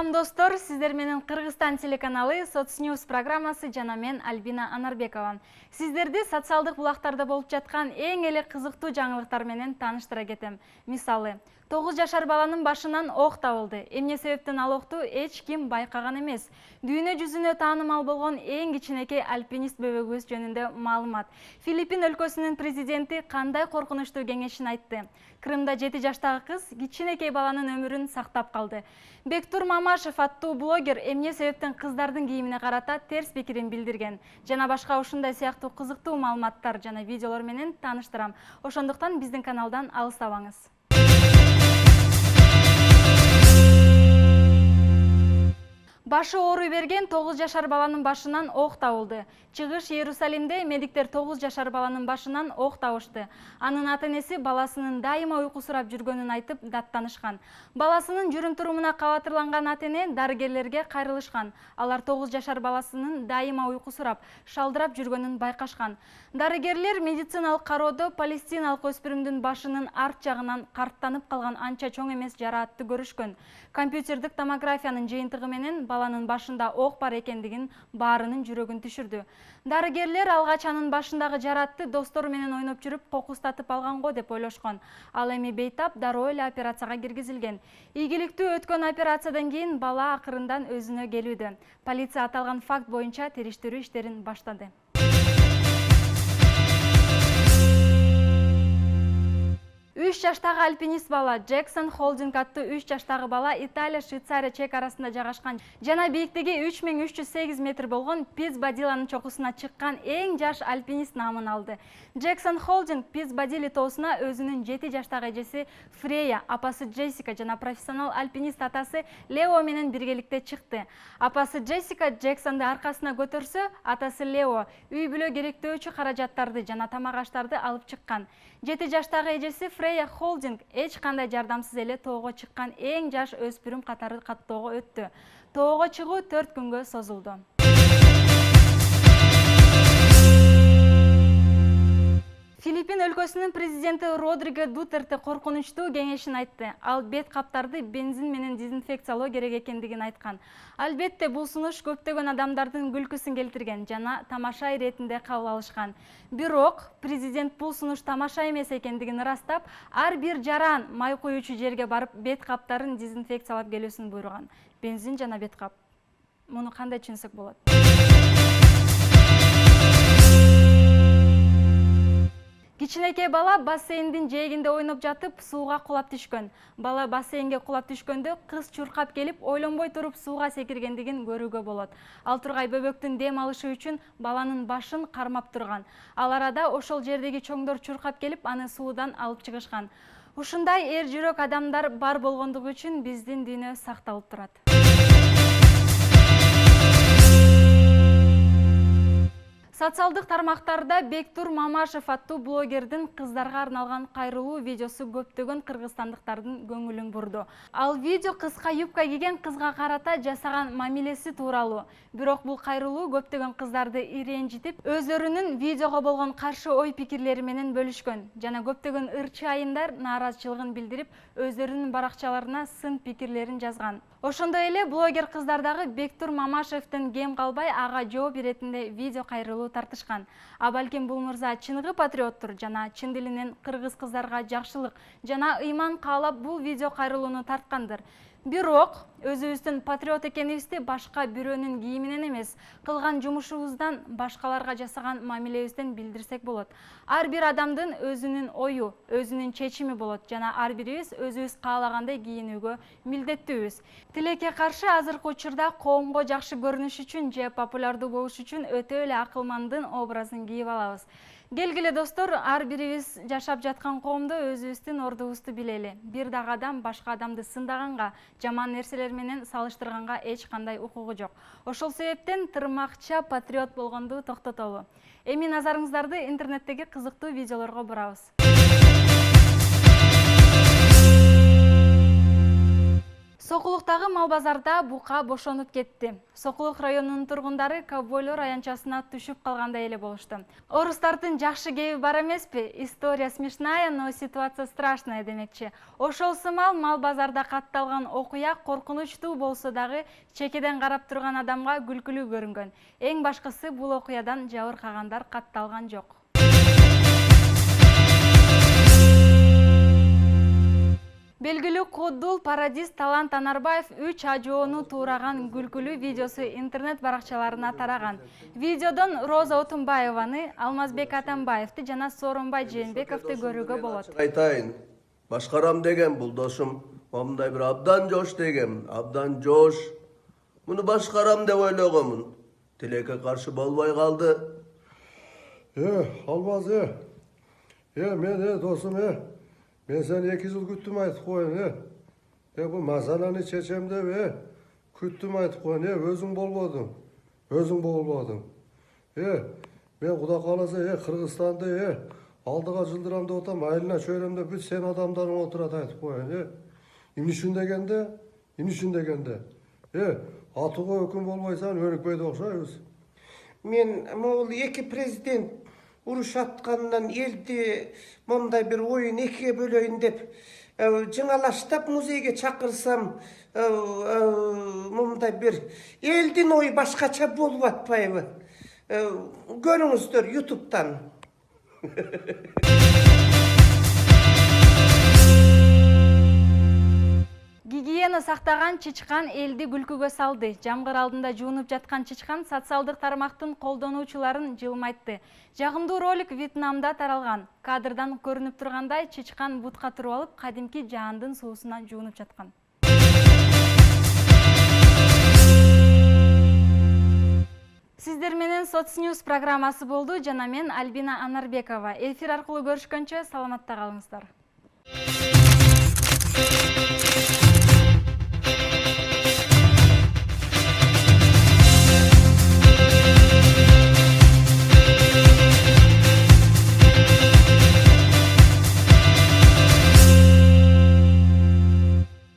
Салам достор, сиздер менен Кыргызстан телеканалы Соцньюс программасы жана мен Альбина Анарбекова. Сиздерди социалдык булактарда болуп жаткан эң эле кызыктуу жаңылыктар менен тааныштыра кетем. Мисалы, 9 жашар баланын башынан ок табылды. Эмне себептен ал окту эч ким байкаган эмес. Дүйнө жүзүнө таанымал болгон эң кичинекей альпинист бөбөгүбүз жөнүндө маалымат. Филиппин өлкөсүнүн президенти кандай коркунучтуу кеңешин айтты. Крымда 7 жаштагы кыз кичинекей баланын өмүрүн сактап калды. Бектур Мамашев аттуу блогер эмне себептен кыздардын кийимине карата терс пикирин билдирген. Жана башка ушундай сыяктуу кызыктуу маалыматтар жана видеолор менен тааныштырам. Ошондуктан биздин каналдан алыстабаңыз. Башы ооруй берген 9 жашар баланын башынан ок табылды. Чыгыш Иерусалимде медиктер 9 жашар баланын башынан ок табышты. Анын ата-энеси баласынын дайыма уйку сурап жүргөнүн айтып даттанышкан. Баласынын жүрүм-турумуна кабатырланган ата-эне дарыгерлерге кайрылышкан. Алар 9 жашар баласынын дайыма уйку сурап, шалдырап жүргөнүн байкашкан. Дарыгерлер медициналык кароодо палестиналык өспүрүмдүн башынын арт жагынан карттанып калган анча чоң эмес жараатты көрүшкөн. Компьютердик томографиянын жыйынтыгы менен баланын башында ок бар экендигин баарынын жүрөгүн түшүрдү. Дарыгерлер алгач анын башындагы жараатты достору менен ойноп жүрүп кокустатып алган го деп ойлошкон. Ал эми бейтап дароо эле операцияга киргизилген. Ийгиликтүү өткөн операциядан кийин бала акырындан өзүнө келүүдө. Полиция аталган факт боюнча териштирүү иштерин баштады. 3 жаштагы альпинист бала Джексон Холдинг аттуу 3 жаштагы бала Италия-Швейцария чек арасында жайгашкан жана бийиктиги 3308 метр болгон Пиз-Бадиланын чокусуна чыккан эң жаш альпинист наамын алды. Джексон Холдинг Пиз-Бадили тоосуна өзүнүн 7 жаштагы эжеси Фрея, апасы Джессика жана профессионал альпинист атасы Лео менен биргеликте чыкты. Апасы Джессика Джексонду аркасына көтөрсө, атасы Лео үй-бүлө керектөөчү каражаттарды жана тамак-аштарды алып чыккан. 7 жаштагы эжеси Фрея Холдинг эч кандай жардамсыз эле тоого чыккан эң жаш өспүрүм катары каттоого өттү. Тоого чыгуу 4 күнгө созулду. Филиппин өлкөсүнүн президенти Родриго Дутерте коркунучтуу кеңешин айтты. Ал бет каптарды бензин менен дезинфекциялоо керек экендигин айткан. Албетте бул сунуш көптөгөн адамдардын күлкүсүн келтирген жана тамаша иретинде кабыл алышкан. Бирок президент бул сунуш тамаша эмес экендигин ырастап, ар бир жаран май куюучу жерге барып бет каптарын дезинфекциялап келүүсүн буйруган. Бензин жана бет кап. Муну кандай түшүнсөк болот? Кичинекей бала бассейндин жээгинде ойноп жатып сууга кулап түшкөн. Бала бассейнге кулап түшкөндө кыз чуркап келип, ойлонбой туруп сууга секиргендигин көрүүгө болот. Ал тургай бөбөктүн дем алышы үчүн баланын башын кармап турган. Ал арада ошол жердеги чоңдор чуркап келип, аны суудан алып чыгышкан. Ушундай эр жүрөк адамдар бар болгондугу үчүн биздин дүйнө сакталып турат. Социалдык тармактарда Бектур Мамашев аттуу блогердин кыздарга арналган кайрылуу видеосу көптөгөн кыргызстандыктардын көңүлүн бурду. Ал видео кыска юбка кийген кызга карата жасаган мамилеси тууралуу. Бирок бул кайрылуу көптөгөн кыздарды иренжитип, өзлөрүнүн видеого болгон каршы ой пикирлери менен бөлүшкөн жана көптөгөн ырчы айымдар нааразычылыгын билдирип, өзлөрүнүн баракчаларына сын пикирлерин жазган. Ошондой эле блогер кыздардагы Бектур Мамашевден кем калбай ага жооп иретинде видео кайрылуу тартышкан. А балким бул мырза чыныгы патриоттур жана чын дилинен кыргыз кыздарга жакшылык жана ыйман каалап бул видео кайрылууну тарткандыр. Бирок өзүбүздүн патриот экенибизди башка бирөөнүн кийиминен эмес, кылган жумушубуздан, башкаларга жасаган мамилебизден билдирсек болот. Ар бир адамдын өзүнүн ою, өзүнүн чечими болот жана ар бирибиз өзүбүз каалагандай кийинүүгө милдеттүүбүз. Тилекке каршы азыркы учурда коомго жакшы көрүнүш үчүн же популярдуу болуш үчүн өтө эле акылмандын образын кийип алабыз. Келгиле достор, ар бирибиз жашап жаткан коомдо өзүбүздүн ордубузду билели. Бир дагы адам башка адамды сындаганга, жаман нерселер менен салыштырганга эч кандай укугу жок. Ошол себептен тырмакча патриот болгонду токтотолу. Эми назарыңыздарды интернеттеги кызыктуу видеолорго бурабыз. Сокулуктагы мал базарда бука бошонуп кетти. Сокулук районунун тургундары ковбойлор аянчасына түшүп калгандай эле болушту. Орустардын жакшы кеби бар эмеспи? История смешная, но ситуация страшная демекчи. Ошол сымал мал базарда катталган окуя коркунучтуу болсо дагы чекеден карап турган адамга күлкүлүү көрүнгөн. Эң башкысы бул окуядан жабыркагандар катталган жок. Белгилүү коддул Парадис Талант Анарбаев 3 ажоону туураган күлкүлүү видеосу интернет баракчаларына тараган. Видеодон Роза Отунбаеваны, Алмазбек Атамбаевди жана Сооронбай Жээнбековду көрүүгө болот. Айтайын, башкарам деген бул досум, момундай бир абдан жош деген, абдан жош. Муну башкарам деп ойлогомун. Тилекке каршы болбой калды. Алмаз, мен досум, мен сен 2 жыл күттім айтып қойын, бұл масаланы чечем деп, күттім айтып қойын, өзің болбодың. Мен құда қаласа, Қырғызстанды, алдыға жылдырамды отам, айылына чөйремде бүт сен адамдарың отырат айтып қойын, имнишін дегенде. Атуға өкім болмайсан, өрікпейді оқшайыз. Мен моул 2 президент уруш аткандан элди мондай бир оюн экиге бөлөйүн деп жыңалаштап музейге чакырсам мондай бир элдин ою башкача болуп атпайбы? Көрүңүздөр YouTube'тан. Гигиена сактаган чычкан элди күлкүгө салды. Жамгыр алдында жуунуп жаткан чычкан социалдык тармактын колдонуучуларын жылмайтты. Жагымдуу ролик Вьетнамда таралган. Кадрдан көрүнүп тургандай, чычкан бутка туруп алып, кадимки жаандын суусунан жуунуп жаткан. Сиздер менен Соцньюз программасы болду. Жана мен Альбина Анарбекова. Эфир аркылуу көрүшкөнчө саламатта калыңыздар.